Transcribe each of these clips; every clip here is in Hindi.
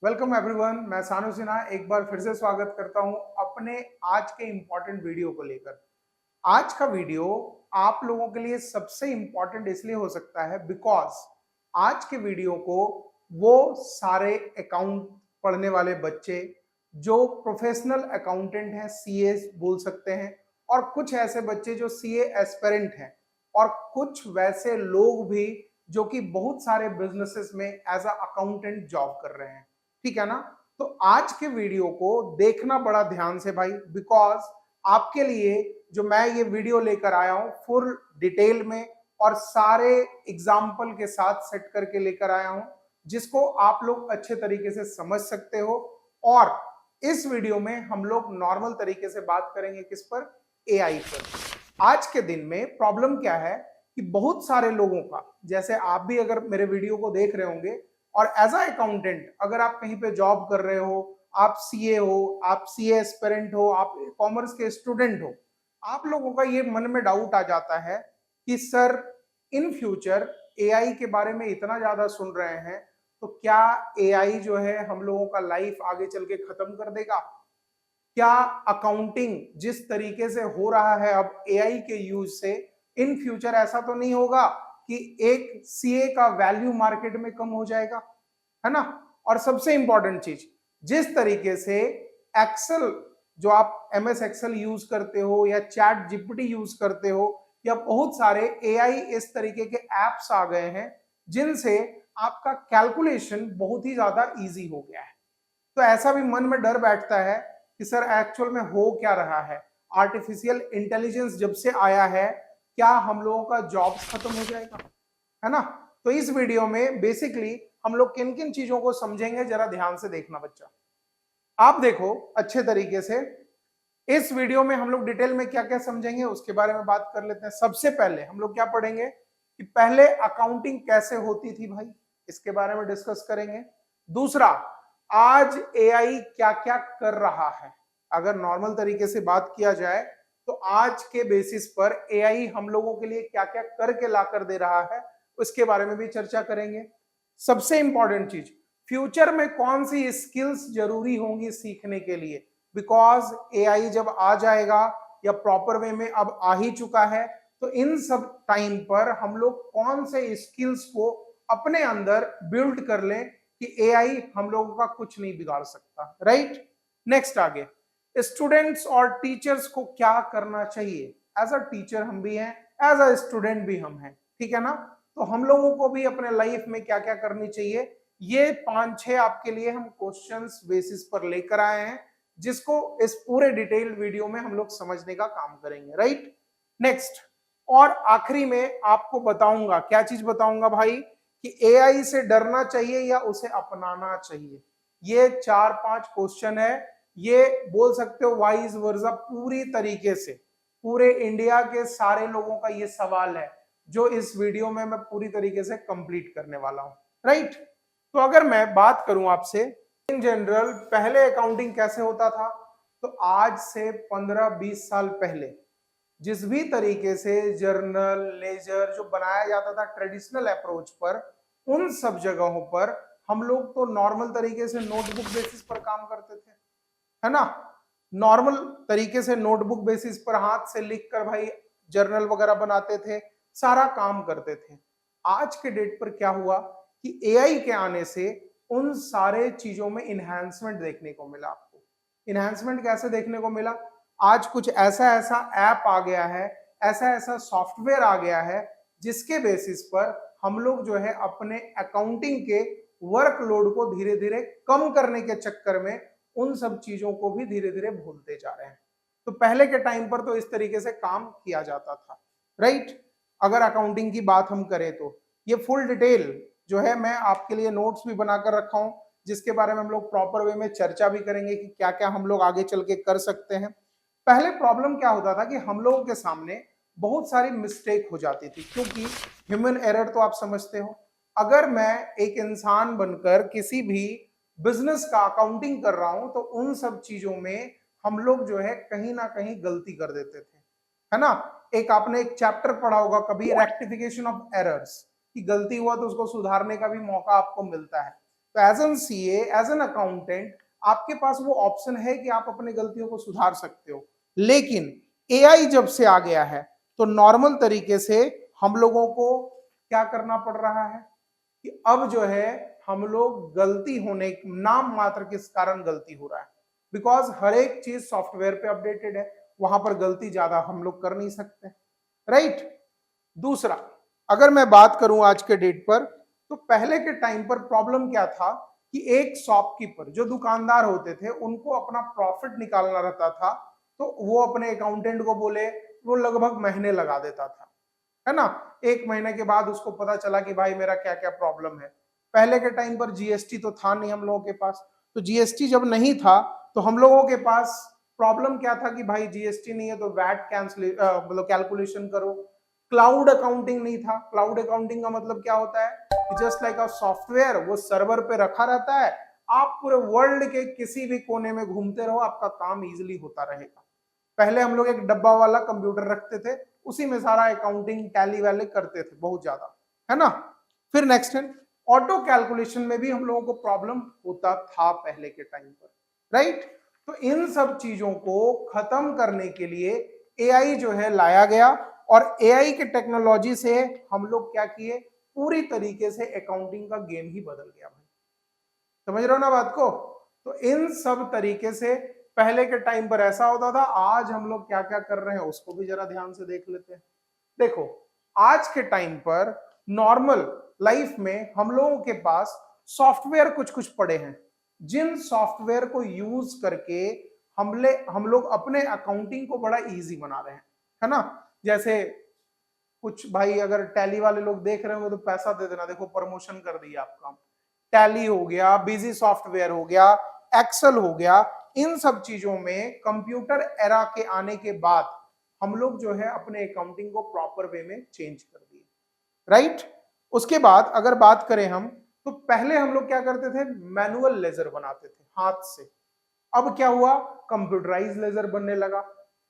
वेलकम एवरीवन, मैं सानू सिन्हा एक बार फिर से स्वागत करता हूं अपने आज के इम्पोर्टेंट वीडियो को लेकर। आज का वीडियो आप लोगों के लिए सबसे इम्पोर्टेंट इसलिए हो सकता है बिकॉज आज के वीडियो को वो सारे अकाउंट पढ़ने वाले बच्चे जो प्रोफेशनल अकाउंटेंट हैं, सीए बोल सकते हैं, और कुछ ऐसे बच्चे जो सीए एस्पिरेंट हैं, और कुछ वैसे लोग भी जो कि बहुत सारे बिजनेसेस में एज अ अकाउंटेंट जॉब कर रहे हैं। ठीक है ना। तो आज के वीडियो को देखना बड़ा ध्यान से भाई, बिकॉज आपके लिए जो मैं ये वीडियो लेकर आया हूं फुल डिटेल में और सारे एग्जाम्पल के साथ सेट करके लेकर आया हूं, जिसको आप लोग अच्छे तरीके से समझ सकते हो। और इस वीडियो में हम लोग नॉर्मल तरीके से बात करेंगे किस पर, एआई पर। आज के दिन में प्रॉब्लम क्या है कि बहुत सारे लोगों का, जैसे आप भी अगर मेरे वीडियो को देख रहे होंगे और एज अ अकाउंटेंट अगर आप कहीं पे जॉब कर रहे हो, आप सीए हो, आप सीए एस्पिरेंट हो, आप कॉमर्स के स्टूडेंट हो, आप लोगों का ये मन में डाउट आ जाता है कि सर इन फ्यूचर एआई के बारे में इतना ज्यादा सुन रहे हैं, तो क्या एआई जो है हम लोगों का लाइफ आगे चल के खत्म कर देगा? क्या अकाउंटिंग जिस तरीके से हो रहा है अब एआई के यूज से, इन फ्यूचर ऐसा तो नहीं होगा कि एक सीए का वैल्यू मार्केट में कम हो जाएगा, है ना? और सबसे इंपॉर्टेंट चीज, जिस तरीके से एक्सेल, जो आप एमएस एक्सेल यूज करते हो या चैट जीपीटी यूज करते हो, या बहुत सारे एआई इस तरीके के एप्स आ गए हैं जिनसे आपका कैलकुलेशन बहुत ही ज्यादा इजी हो गया है। तो ऐसा भी मन में डर बैठता है कि सर एक्चुअल में हो क्या रहा है, आर्टिफिशियल इंटेलिजेंस जब से आया है क्या हम लोगों का जॉब्स खत्म हो जाएगा, है ना? तो इस वीडियो में बेसिकली हम लोग किन किन चीजों को समझेंगे, जरा ध्यान से देखना बच्चा। आप देखो अच्छे तरीके से, इस वीडियो में हम लोग डिटेल में क्या क्या समझेंगे उसके बारे में बात कर लेते हैं। सबसे पहले हम लोग क्या पढ़ेंगे कि पहले अकाउंटिंग कैसे होती थी भाई, इसके बारे में डिस्कस करेंगे। दूसरा, आज एआई क्या क्या कर रहा है। अगर नॉर्मल तरीके से बात किया जाए तो आज के बेसिस पर एआई हम लोगों के लिए क्या क्या करके ला कर दे रहा है, उसके बारे में भी चर्चा करेंगे। सबसे इंपॉर्टेंट चीज, फ्यूचर में कौन सी स्किल्स जरूरी होंगी सीखने के लिए, बिकॉज एआई जब आ जाएगा या प्रॉपर वे में अब आ ही चुका है, तो इन सब टाइम पर हम लोग कौन से स्किल्स को अपने अंदर बिल्ड कर लें कि एआई हम लोगों का कुछ नहीं बिगाड़ सकता, राइट? नेक्स्ट आगे, स्टूडेंट्स और टीचर्स को क्या करना चाहिए। एज अ टीचर हम भी हैं, एज अ स्टूडेंट भी हम हैं, ठीक है ना? तो हम लोगों को भी अपने लाइफ में क्या क्या करनी चाहिए, ये 5-6 आपके लिए हम क्वेश्चंस बेसिस पर लेकर आए हैं, जिसको इस पूरे डिटेल वीडियो में हम लोग समझने का काम करेंगे, राइट? नेक्स्ट, और आखिरी में आपको बताऊंगा, क्या चीज बताऊंगा भाई, कि एआई से डरना चाहिए या उसे अपनाना चाहिए। ये 4-5 क्वेश्चन है, ये बोल सकते हो वाइज वर्सा पूरी तरीके से पूरे इंडिया के सारे लोगों का ये सवाल है, जो इस वीडियो में मैं पूरी तरीके से कंप्लीट करने वाला हूं, राइट? तो अगर मैं बात करूं आपसे इन जनरल, पहले अकाउंटिंग कैसे होता था, तो आज से 15-20 साल पहले जिस भी तरीके से जर्नल लेजर जो बनाया जाता था ट्रेडिशनल अप्रोच पर, उन सब जगहों पर हम लोग तो नॉर्मल तरीके से नोटबुक बेसिस पर काम करते थे, है ना? नॉर्मल तरीके से नोटबुक बेसिस पर हाथ से लिख कर भाई जर्नल वगैरह बनाते थे, सारा काम करते थे। आज के डेट पर क्या हुआ कि एआई के आने से उन सारे चीजों में इन्हांसमेंट देखने को मिला। आपको इन्हांसमेंट कैसे देखने को मिला? आज कुछ ऐसा ऐसा ऐप आ गया है, ऐसा ऐसा सॉफ्टवेयर आ गया है, जिसके बेसिस पर हम लोग जो है अपने अकाउंटिंग के वर्कलोड को धीरे धीरे कम करने के चक्कर में उन सब चीजों को भी धीरे धीरे भूलते जा रहे हैं। तो पहले के टाइम पर तो इस तरीके से काम किया जाता था, राइट? अगर अकाउंटिंग की बात हम करें तो ये फुल डिटेल जो है मैं आपके लिए नोट्स भी बनाकर रखा हूं, जिसके बारे में हम लोग प्रॉपर वे में चर्चा भी करेंगे कि क्या क्या हम लोग आगे चल के कर सकते हैं। पहले प्रॉब्लम क्या होता था कि हम लोगों के सामने बहुत सारी मिस्टेक हो जाती थी, क्योंकि ह्यूमन एरर तो आप समझते हो। अगर मैं एक इंसान बनकर किसी भी बिजनेस का अकाउंटिंग कर रहा हूं, तो उन सब चीजों में हम लोग जो है कहीं ना कहीं गलती कर देते थे, है ना? एक आपने एक चैप्टर पढ़ा होगा कभी, रेक्टिफिकेशन ऑफ एरर्स, कि गलती हुआ तो उसको सुधारने का भी मौका आपको मिलता है। तो as an CA, as an accountant, आपके पास वो ऑप्शन है कि आप अपनी गलतियों को सुधार सकते हो। लेकिन एआई जब से आ गया है तो नॉर्मल तरीके से हम लोगों को क्या करना पड़ रहा है कि अब जो है हम लोग गलती होने, नाम मात्र किस कारण गलती हो रहा है, बिकॉज हर एक चीज सॉफ्टवेयर पे अपडेटेड है, वहां पर गलती ज्यादा हम लोग कर नहीं सकते, राइट। दूसरा, अगर मैं बात करूं आज के डेट पर, तो पहले के टाइम पर प्रॉब्लम क्या था कि एक शॉपकीपर, जो दुकानदार होते थे, उनको अपना प्रॉफिट निकालना रहता था, तो वो अपने अकाउंटेंट को बोले, वो लगभग महीने लगा देता था, है ना। एक महीने के बाद उसको पता चला कि भाई मेरा क्या क्या प्रॉब्लम है। पहले के टाइम पर जीएसटी तो था नहीं हम लोगों के पास, तो जीएसटी जब नहीं था तो हम लोगों के पास प्रॉब्लम क्या था कि भाई जीएसटी नहीं है तो वैट कैंसिल, मतलब कैलकुलेशन करो। क्लाउड अकाउंटिंग नहीं था। क्लाउड अकाउंटिंग का मतलब क्या होता है कि जस्ट लाइक अ सॉफ्टवेयर, वो सर्वर पे रखा रहता है, आप पूरे वर्ल्ड के किसी भी कोने में घूमते रहो, आपका काम इजीली होता रहेगा। पहले हम लोग एक डब्बा वाला कंप्यूटर रखते थे, उसी में सारा अकाउंटिंग टैली वैली करते थे बहुत ज्यादा, है ना। फिर नेक्स्ट है, ऑटो कैलकुलेशन में भी हम लोगों को प्रॉब्लम होता था पहले के टाइम पर, राइट। तो इन सब चीजों को खत्म करने के लिए एआई जो है लाया गया, और एआई के टेक्नोलॉजी से हम लोग क्या किए, पूरी तरीके से अकाउंटिंग का गेम ही बदल गया भाई। समझ रहे हो ना बात को। तो इन सब तरीके से पहले के टाइम पर ऐसा होता था, आज हम लोग क्या क्या कर रहे हैं उसको भी जरा ध्यान से देख लेते हैं। देखो, आज के टाइम पर नॉर्मल लाइफ में हम लोगों के पास सॉफ्टवेयर कुछ कुछ पड़े हैं, जिन सॉफ्टवेयर को यूज करके हम लोग अपने अकाउंटिंग को बड़ा इजी बना रहे हैं, है ना। जैसे कुछ भाई अगर टैली वाले लोग देख रहे हो तो पैसा दे देना, देखो प्रमोशन कर दिया आपका। टैली हो गया, बिजी सॉफ्टवेयर हो गया, एक्सेल हो गया, इन सब चीजों में कंप्यूटर एरा के आने के बाद हम लोग जो है अपने अकाउंटिंग को प्रॉपर वे में चेंज कर दिए, राइट। उसके बाद अगर बात करें हम, तो पहले हम लोग क्या करते थे, मैनुअल लेजर बनाते थे हाथ से। अब क्या हुआ, कंप्यूटराइज लेजर बनने लगा,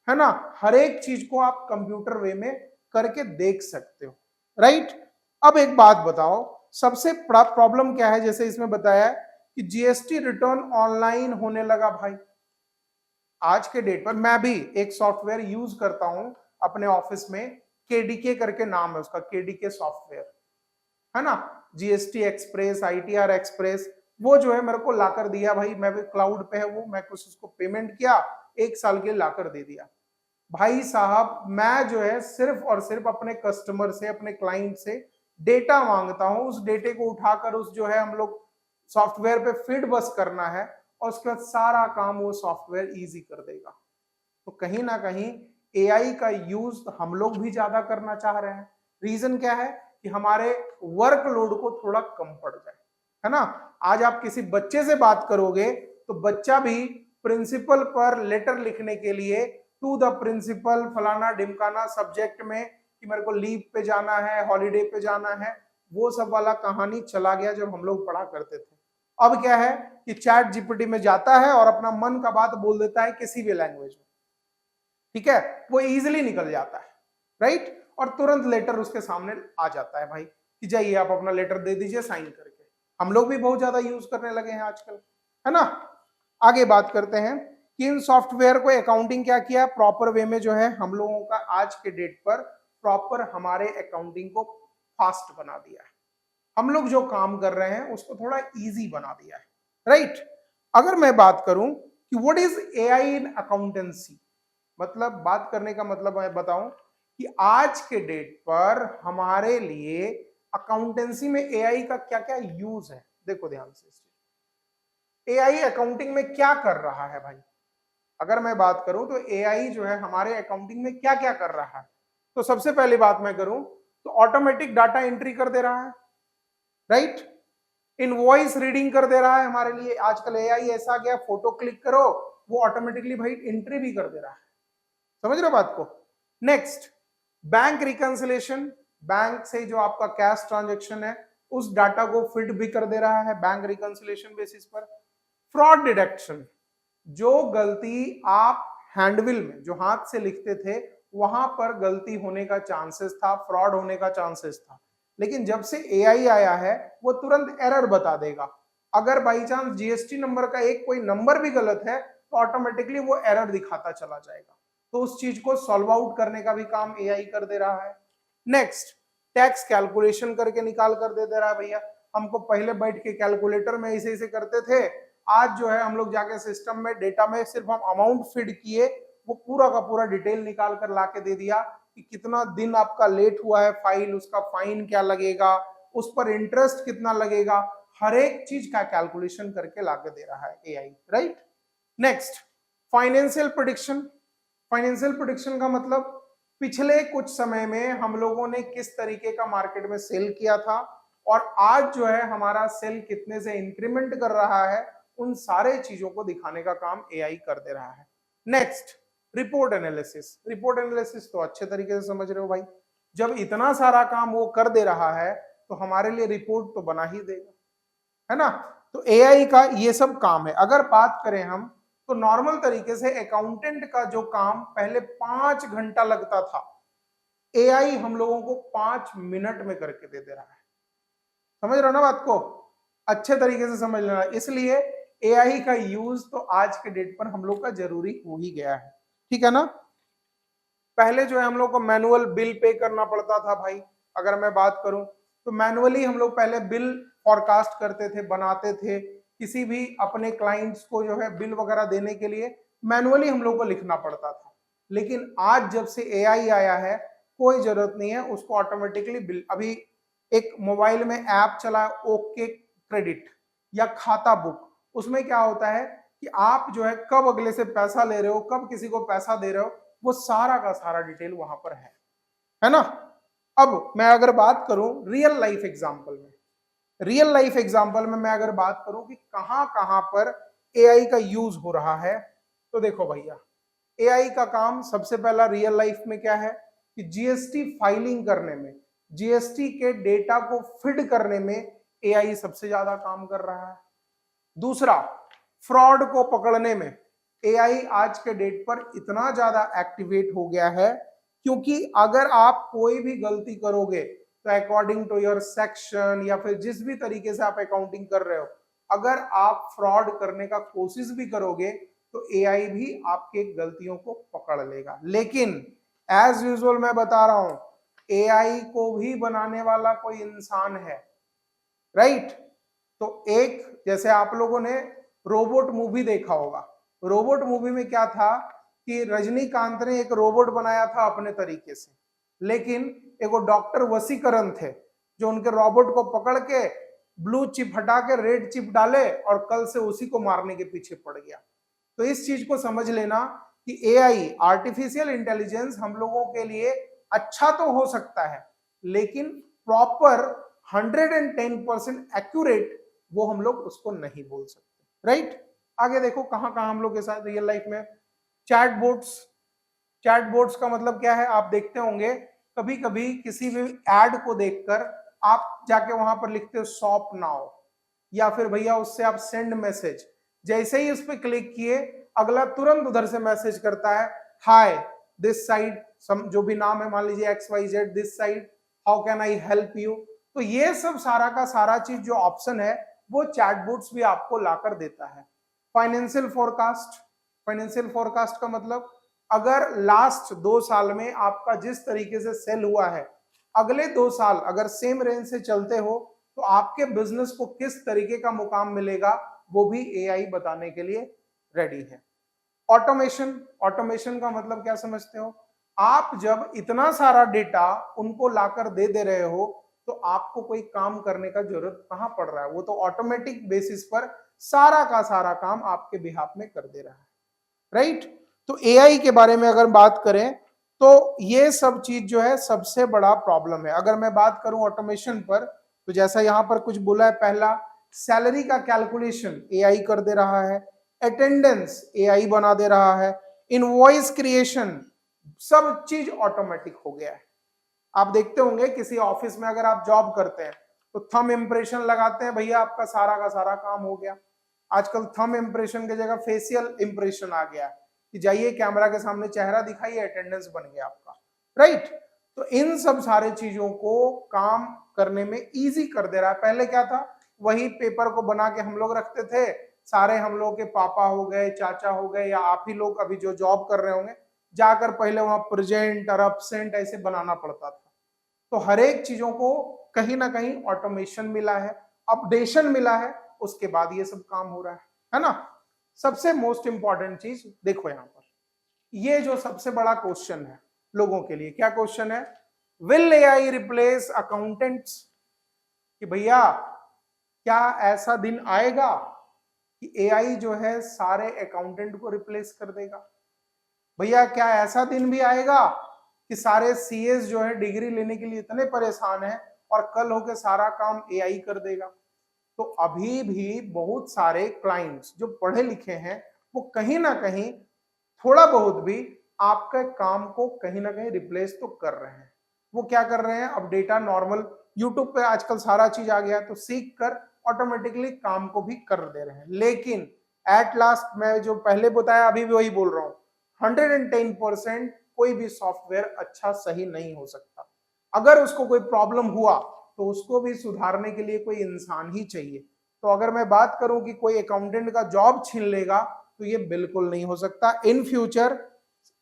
है ना। हर एक चीज को आप कंप्यूटर वे में करके देख सकते हो, राइट। अब एक बात बताओ, सबसे बड़ा प्रॉब्लम क्या है, जैसे इसमें बताया है कि जीएसटी रिटर्न ऑनलाइन होने लगा भाई। आज के डेट पर मैं भी एक सॉफ्टवेयर यूज करता हूं अपने ऑफिस में, केडीके करके नाम है उसका, केडीके सॉफ्टवेयर, है ना। जीएसटी एक्सप्रेस, आईटीआर एक्सप्रेस, वो जो है मेरे को लाकर दिया भाई, मैं भी क्लाउड पे है वो, मैं कुछ उसको पेमेंट किया, 1 साल के लिए लाकर दे दिया भाई साहब। मैं जो है सिर्फ और सिर्फ अपने कस्टमर से, अपने क्लाइंट से डेटा मांगता हूं, उस डेटे को उठाकर उस जो है हम लोग सॉफ्टवेयर पे फीड बस करना है, और उसके बाद सारा काम वो सॉफ्टवेयर इजी कर देगा। तो कहीं ना कहीं एआई का यूज हम लोग भी ज्यादा करना चाह रहे हैं। रीजन क्या है कि हमारे वर्कलोड को थोड़ा कम पड़ जाए, है ना। आज आप किसी बच्चे से बात करोगे तो बच्चा भी प्रिंसिपल पर लेटर लिखने के लिए टू द प्रिंसिपल फलाना ढिमकाना सब्जेक्ट में कि मेरे को लीव पे जाना है, हॉलीडे पे जाना है, वो सब वाला कहानी चला गया जब हम लोग पढ़ा करते थे। अब क्या है कि चैट जीपीटी में जाता है और अपना मन का बात बोल देता है किसी भी लैंग्वेज में, ठीक है, वो इजीली निकल जाता है, राइट। और तुरंत लेटर उसके सामने आ जाता है भाई कि जाइए आप अपना लेटर दे दीजिए साइन करके। हम लोग भी बहुत ज्यादा यूज करने लगे हैं आजकल, है ना। आगे बात करते हैं कि इन सॉफ्टवेयर को अकाउंटिंग क्या किया, प्रॉपर वे में जो है हम लोगों का आज के डेट पर प्रॉपर हमारे अकाउंटिंग को फास्ट बना दिया है। हम लोग जो काम कर रहे हैं उसको थोड़ा इजी बना दिया है, राइट। अगर मैं बात करूं कि what is AI in accountancy, मतलब बात करने का मतलब मैं बताऊं कि आज के डेट पर हमारे लिए अकाउंटेंसी में एआई का क्या क्या यूज है। देखो ध्यान से, एआई अकाउंटिंग में क्या कर रहा है भाई। अगर मैं बात करूं तो एआई जो है हमारे अकाउंटिंग में क्या क्या कर रहा है, तो सबसे पहली बात मैं करूं तो ऑटोमेटिक डाटा एंट्री कर दे रहा है, राइट। इनवॉइस रीडिंग कर दे रहा है हमारे लिए। आजकल एआई ऐसा गया, फोटो क्लिक करो वो ऑटोमेटिकली भाई एंट्री भी कर दे रहा है। समझ रहे हो बात को। नेक्स्ट, बैंक रिकंसिलेशन, बैंक से जो आपका कैश ट्रांजैक्शन है उस डाटा को फीड भी कर दे रहा है बैंक रिकंसिलेशन बेसिस पर। फ्रॉड डिटेक्शन, जो गलती आप हैंडविल में जो हाथ से लिखते थे वहां पर गलती होने का चांसेस था, फ्रॉड होने का चांसेस था, लेकिन जब से एआई आया है वो तुरंत एरर बता देगा। अगर बाई चांस जीएसटी नंबर का एक कोई नंबर भी गलत है तो ऑटोमेटिकली वो एरर दिखाता चला जाएगा। तो उस चीज को सॉल्व आउट करने का भी काम एआई कर दे रहा है। नेक्स्ट, टैक्स कैलकुलेशन करके निकाल कर दे रहा है भैया। हमको पहले बैठ के कैलकुलेटर में ऐसे ऐसे करते थे, आज जो है हम लोग जाके सिस्टम में डेटा में सिर्फ हम अमाउंट फीड किए, वो पूरा का पूरा डिटेल निकाल कर ला के दे दिया कि कितना दिन आपका लेट हुआ है फाइल, उसका फाइन क्या लगेगा, उस पर इंटरेस्ट कितना लगेगा, हर एक चीज का कैलकुलेशन करके ला के दे रहा है AI, right. Next, financial prediction. Financial prediction का मतलब पिछले कुछ समय में हम लोगों ने किस तरीके का मार्केट में सेल किया था और आज जो है हमारा सेल कितने से इंक्रीमेंट कर रहा है, उन सारे चीजों को दिखाने का काम एआई कर दे रहा है। Next, report analysis. Report analysis तो अच्छे तरीके से समझ रहे हो भाई, जब इतना सारा काम वो कर दे रहा है तो हमारे लिए रिपोर्ट तो बना ही देगा, है ना। तो एआई का ये सब काम है। अगर बात करें हम तो नॉर्मल तरीके से अकाउंटेंट का जो काम पहले 5 घंटा लगता था, एआई हम लोगों को 5 मिनट में करके दे रहा है। समझ रहे हो ना बात को, अच्छे तरीके से समझ लेना। इसलिए एआई का यूज तो आज के डेट पर हम लोग का जरूरी हो ही गया है, ठीक है ना। पहले जो है हम लोग को मैनुअल बिल पे करना पड़ता था भाई। अगर मैं बात करूं तो मैनुअली हम लोग पहले बिल फॉरकास्ट करते थे, बनाते थे, किसी भी अपने क्लाइंट्स को जो है बिल वगैरह देने के लिए मैनुअली हम लोग को लिखना पड़ता था। लेकिन आज जब से एआई आया है कोई जरूरत नहीं है, उसको ऑटोमेटिकली बिल, अभी एक मोबाइल में ऐप चला है ओके क्रेडिट या खाता बुक, उसमें क्या होता है कि आप जो है कब अगले से पैसा ले रहे हो, कब किसी को पैसा दे रहे हो, वो सारा का सारा डिटेल वहां पर है ना। अब मैं अगर बात करूं रियल लाइफ एग्जांपल में, रियल लाइफ एग्जांपल में मैं अगर बात करूं कि कहां कहां पर एआई का यूज हो रहा है, तो देखो भैया, एआई का काम सबसे पहला रियल लाइफ में क्या है कि जीएसटी फाइलिंग करने में, जीएसटी के डेटा को फीड करने में एआई सबसे ज्यादा काम कर रहा है। दूसरा, फ्रॉड को पकड़ने में एआई आज के डेट पर इतना ज्यादा एक्टिवेट हो गया है, क्योंकि अगर आप कोई भी गलती करोगे तो अकॉर्डिंग टू योर सेक्शन या फिर जिस भी तरीके से आप अकाउंटिंग कर रहे हो, अगर आप फ्रॉड करने का कोशिश भी करोगे तो एआई भी आपके गलतियों को पकड़ लेगा। लेकिन एज यूजुअल मैं बता रहा हूं, एआई को भी बनाने वाला कोई इंसान है, राइट। तो एक, जैसे आप लोगों ने रोबोट मूवी देखा होगा, रोबोट मूवी में क्या था कि रजनीकांत ने एक रोबोट बनाया था अपने तरीके से, लेकिन एक डॉक्टर वसीकरण थे जो उनके रोबोट को पकड़ के ब्लू चिप हटा के रेड चिप डाले और कल से उसी को मारने के पीछे पड़ गया। तो इस चीज को समझ लेना कि एआई, आर्टिफिशियल इंटेलिजेंस हम लोगों के लिए अच्छा तो हो सकता है, लेकिन प्रॉपर 110% एक्यूरेट वो हम लोग उसको नहीं बोल सकते, राइट। आगे देखो कहां कहां हम लोग के साथ रियल लाइफ में चैटबॉट्स। चैटबॉट्स का मतलब क्या है, आप देखते होंगे कभी कभी किसी भी एड को देखकर आप जाके वहां पर लिखते हो शॉप नाउ, या फिर भैया उससे आप सेंड मैसेज, जैसे ही उस पर क्लिक किए अगला तुरंत उधर से मैसेज करता है, हाय दिस साइड, जो भी नाम है, मान लीजिए XYZ, this side, how can I help you. तो ये सब सारा का सारा चीज जो ऑप्शन है वो चैटबॉट्स भी आपको लाकर देता है। Financial forecast. फाइनेंशियल फोरकास्ट का मतलब अगर लास्ट 2 साल में आपका जिस तरीके से सेल हुआ है, अगले 2 साल अगर सेम रेंज से चलते हो तो आपके बिजनेस को किस तरीके का मुकाम मिलेगा, वो भी एआई बताने के लिए रेडी है। ऑटोमेशन। ऑटोमेशन का मतलब क्या समझते हो, आप जब इतना सारा डेटा उनको लाकर दे रहे हो तो आपको कोई काम करने का जरूरत कहां पड़ रहा है, वो तो ऑटोमेटिक बेसिस पर सारा का सारा काम आपके बिहाफ में कर दे रहा है, राइट। तो एआई के बारे में अगर बात करें तो ये सब चीज जो है सबसे बड़ा प्रॉब्लम है। अगर मैं बात करूं ऑटोमेशन पर, तो जैसा यहां पर कुछ बोला है, पहला सैलरी का कैलकुलेशन एआई कर दे रहा है, अटेंडेंस एआई बना दे रहा है, इनवॉइस क्रिएशन, सब चीज ऑटोमेटिक हो गया है। आप देखते होंगे किसी ऑफिस में अगर आप जॉब करते हैं तो थंब इंप्रेशन लगाते हैं, भैया आपका सारा का सारा काम हो गया। आजकल थंब इंप्रेशन की जगह फेशियल इंप्रेशन आ गया कि जाइए कैमरा के सामने चेहरा दिखाइए, अटेंडेंस बन गया आपका, राइट। तो इन सब सारे चीजों को काम करने में इजी कर दे रहा है। पहले क्या था, वही पेपर को बना के हम लोग रखते थे, सारे हम लोग के पापा हो गए, चाचा हो गए, या आप ही लोग अभी जो जॉब कर रहे होंगे, जाकर पहले वहां प्रेजेंट और एब्सेंट ऐसे बनाना पड़ता था। तो हर एक चीजों को कहीं ना कहीं ऑटोमेशन मिला है, अपडेशन मिला है, उसके बाद ये सब काम हो रहा है ना। सबसे मोस्ट इंपॉर्टेंट चीज देखो यहां पर, ये जो सबसे बड़ा क्वेश्चन है लोगों के लिए, क्या क्वेश्चन है? Will AI replace accountants? कि भैया क्या ऐसा दिन आएगा कि एआई जो है सारे अकाउंटेंट को रिप्लेस कर देगा? भैया क्या ऐसा दिन भी आएगा कि सारे सीएस जो है डिग्री लेने के लिए इतने परेशान हैं और कल होके सारा काम एआई कर देगा? तो अभी भी बहुत सारे क्लाइंट्स जो पढ़े लिखे हैं वो कहीं ना कहीं थोड़ा बहुत भी आपके काम को कहीं ना कहीं रिप्लेस तो कर रहे हैं। वो क्या कर रहे हैं? अब डेटा नॉर्मल यूट्यूब पे आजकल सारा चीज आ गया, तो सीख कर ऑटोमेटिकली काम को भी कर दे रहे हैं। लेकिन एट लास्ट मैं जो पहले बताया अभी भी वही बोल रहा हूं, 110% कोई भी सॉफ्टवेयर अच्छा सही नहीं हो सकता। अगर उसको कोई प्रॉब्लम हुआ तो उसको भी सुधारने के लिए कोई इंसान ही चाहिए। तो अगर मैं बात करूं कि कोई अकाउंटेंट का जॉब छीन लेगा, तो ये बिल्कुल नहीं हो सकता। इन फ्यूचर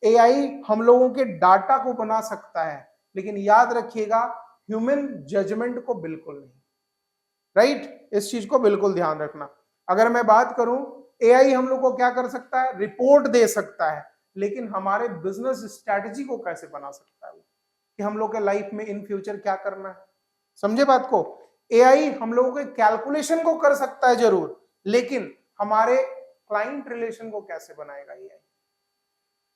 एआई हम लोगों के डाटा को बना सकता है, लेकिन याद रखिएगा ह्यूमन जजमेंट को बिल्कुल नहीं। राइट? इस चीज को बिल्कुल ध्यान रखना। अगर मैं बात करूं, एआई हम लोग को क्या कर सकता है? रिपोर्ट दे सकता है, लेकिन हमारे बिजनेस स्ट्रेटजी को कैसे बना सकता है कि हम लोग के लाइफ में इन फ्यूचर क्या करना है? समझे बात को? एआई हम लोगों के कैलकुलेशन को कर सकता है जरूर, लेकिन हमारे क्लाइंट रिलेशन को कैसे बनाएगा एआई?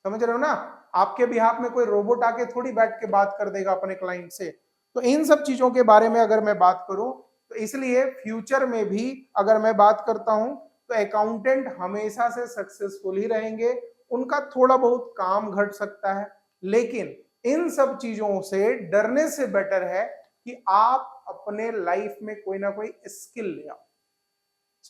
समझ रहे हो ना? आपके बिहाफ में कोई रोबोट आके थोड़ी बैठ के बात कर देगा अपने क्लाइंट से। तो इन सब चीजों के बारे में अगर मैं बात करूं, तो इसलिए फ्यूचर में भी अगर मैं बात करता हूं तो अकाउंटेंट हमेशा से सक्सेसफुल ही रहेंगे। उनका थोड़ा बहुत काम घट सकता है, लेकिन इन सब चीजों से डरने से बेटर है कि आप अपने लाइफ में कोई ना कोई स्किल ले आओ।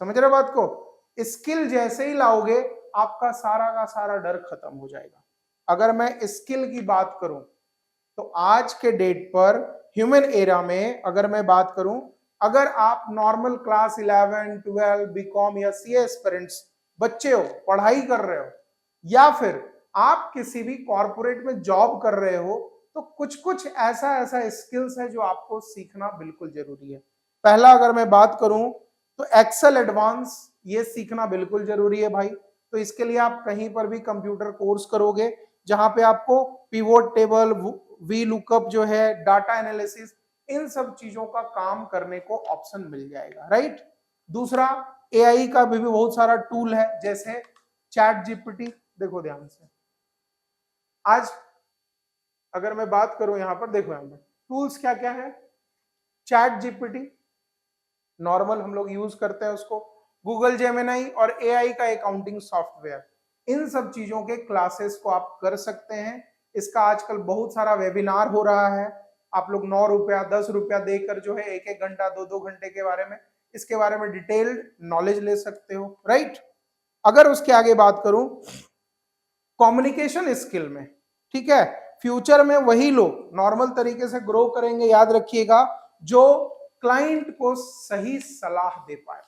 समझ रहे बात को? स्किल जैसे ही लाओगे आपका सारा का सारा डर खत्म हो जाएगा। अगर मैं स्किल की बात करूं तो आज के डेट पर ह्यूमन एरा में अगर मैं बात करूं, अगर आप नॉर्मल क्लास 11, 12 बीकॉम या सीए एस्पिरेंट्स बच्चे हो, पढ़ाई कर रहे हो, या फिर आप किसी भी कॉर्पोरेट में जॉब कर रहे हो, तो कुछ कुछ ऐसा ऐसा स्किल्स है जो आपको सीखना बिल्कुल जरूरी है। पहला अगर मैं बात करूं तो एक्सेल एडवांस, ये सीखना बिल्कुल जरूरी है भाई। तो इसके लिए आप कहीं पर भी कंप्यूटर कोर्स करोगे जहां पे आपको पिवोट टेबल, वी लुकअप जो है, डाटा एनालिसिस, इन सब चीजों का काम करने को ऑप्शन मिल जाएगा। राइट? दूसरा, एआई का भी बहुत सारा टूल है, जैसे चैट जीपीटी। देखो ध्यान से, आज अगर मैं बात करूं यहां पर, देखो यहां पर टूल्स क्या क्या है। चैट जीपीटी नॉर्मल हम लोग यूज करते हैं उसको, गूगल जेमिनाई और एआई का अकाउंटिंग सॉफ्टवेयर, इन सब चीजों के क्लासेस को आप कर सकते हैं। इसका आजकल बहुत सारा वेबिनार हो रहा है। आप लोग 9 रुपया 10 रुपया देकर जो है 1-1 घंटा 2-2 घंटे के बारे में, इसके बारे में डिटेल्ड नॉलेज ले सकते हो। राइट? अगर उसके आगे बात करूं कम्युनिकेशन स्किल में, ठीक है, फ्यूचर में वही लोग नॉर्मल तरीके से ग्रो करेंगे, याद रखिएगा, जो क्लाइंट को सही सलाह दे पाए।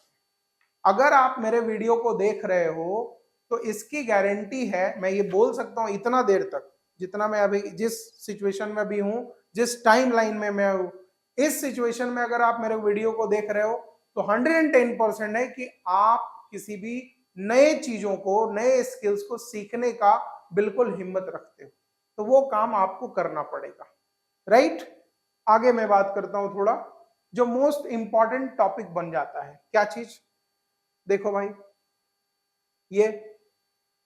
अगर आप मेरे वीडियो को देख रहे हो तो इसकी गारंटी है, मैं ये बोल सकता हूं इतना देर तक जितना मैं अभी जिस सिचुएशन में भी हूं, जिस टाइम लाइन में मैं हूं, इस सिचुएशन में अगर आप मेरे वीडियो को देख रहे हो तो 110% है कि आप किसी भी नए चीजों को, नए स्किल्स को सीखने का बिल्कुल हिम्मत रखते हो, तो वो काम आपको करना पड़ेगा। राइट? आगे मैं बात करता हूं थोड़ा, जो मोस्ट इंपॉर्टेंट टॉपिक बन जाता है, क्या चीज? देखो भाई, ये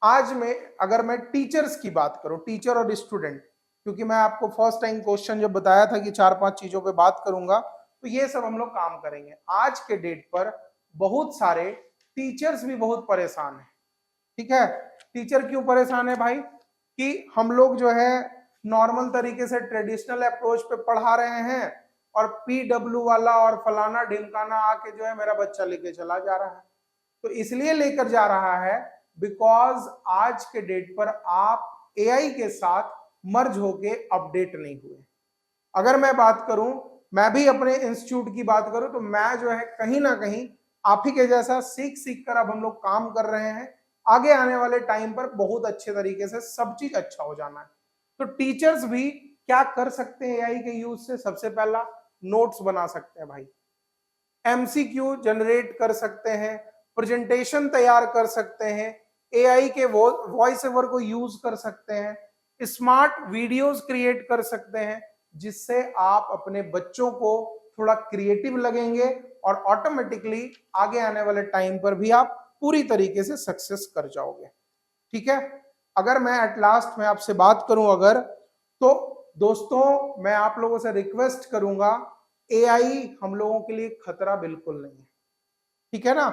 आज में अगर मैं टीचर्स की बात करूं, टीचर और स्टूडेंट, क्योंकि मैं आपको फर्स्ट टाइम क्वेश्चन जब बताया था कि 4-5 चीजों पे बात करूंगा, तो ये सब हम लोग काम करेंगे। आज के डेट पर बहुत सारे टीचर्स भी बहुत परेशान हैं। ठीक है? टीचर क्यों परेशान है भाई? कि हम लोग जो है नॉर्मल तरीके से ट्रेडिशनल अप्रोच पे पढ़ा रहे हैं और पीडब्ल्यू वाला और फलाना ढिमकाना आके जो है मेरा बच्चा लेके चला जा रहा है। तो इसलिए लेकर जा रहा है बिकॉज आज के डेट पर आप एआई के साथ मर्ज होके अपडेट नहीं हुए। अगर मैं बात करूं मैं भी अपने इंस्टीट्यूट की बात करूं तो मैं जो है कहीं ना कहीं आप ही के जैसा सीख सीख कर अब हम लोग काम कर रहे हैं। आगे आने वाले टाइम पर बहुत अच्छे तरीके से सब चीज अच्छा हो जाना है। तो टीचर्स भी क्या कर सकते हैं एआई के यूज से? सबसे पहला, नोट्स बना सकते हैं भाई, एमसीक्यू जनरेट कर सकते हैं, प्रेजेंटेशन तैयार कर सकते हैं, एआई के वॉइस ओवर को यूज कर सकते हैं, स्मार्ट वीडियोस क्रिएट कर सकते हैं, जिससे आप अपने बच्चों को थोड़ा क्रिएटिव लगेंगे और ऑटोमेटिकली आगे आने वाले टाइम पर भी आप पूरी तरीके से सक्सेस कर जाओगे। ठीक है, अगर मैं एट लास्ट में आपसे बात करूं अगर, तो दोस्तों मैं आप लोगों से रिक्वेस्ट करूंगा, एआई हम लोगों के लिए खतरा बिल्कुल नहीं है, ठीक है ना,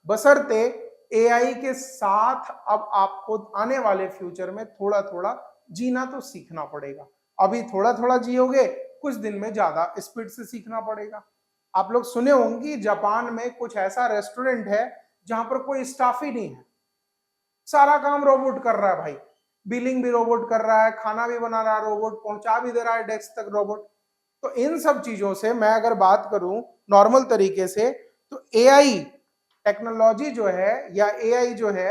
बशर्ते एआई के साथ अब आपको आने वाले फ्यूचर में थोड़ा थोड़ा जीना तो सीखना पड़ेगा। अभी थोड़ा थोड़ा जियोगे, कुछ दिन में ज्यादा स्पीड से सीखना पड़ेगा। आप लोग सुने होंगे जापान में कुछ ऐसा रेस्टोरेंट है जहां पर कोई स्टाफ ही नहीं है, सारा काम रोबोट कर रहा है भाई, बिलिंग भी रोबोट कर रहा है, खाना भी बना रहा है रोबोट, पहुंचा भी दे रहा है डेस्क तक रोबोट। तो इन सब चीजों से मैं अगर बात करूं नॉर्मल तरीके से, तो एआई टेक्नोलॉजी जो है या एआई जो है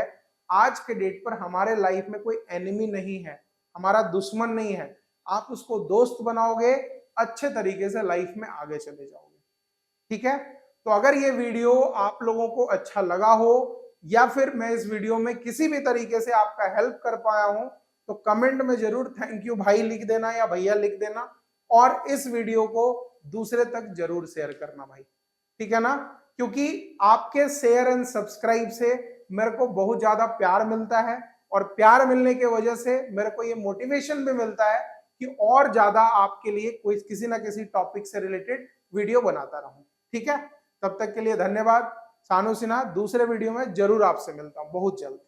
आज के डेट पर हमारे लाइफ में कोई एनिमी नहीं है, हमारा दुश्मन नहीं है। आप उसको दोस्त बनाओगे, अच्छे तरीके से लाइफ में आगे चले जाओगे। ठीक है, तो अगर ये वीडियो आप लोगों को अच्छा लगा हो या फिर मैं इस वीडियो में किसी भी तरीके से आपका हेल्प कर पाया हूं, तो कमेंट में जरूर थैंक यू भाई लिख देना या भैया लिख देना, और इस वीडियो को दूसरे तक जरूर शेयर करना भाई, ठीक है ना, क्योंकि आपके शेयर एंड सब्सक्राइब से मेरे को बहुत ज्यादा प्यार मिलता है, और प्यार मिलने की वजह से मेरे को ये मोटिवेशन भी मिलता है कि और ज्यादा आपके लिए कोई किसी ना किसी टॉपिक से रिलेटेड वीडियो बनाता रहूं। ठीक है, तब तक के लिए धन्यवाद। सानू सिन्हा दूसरे वीडियो में जरूर आपसे मिलता हूं बहुत जल्द।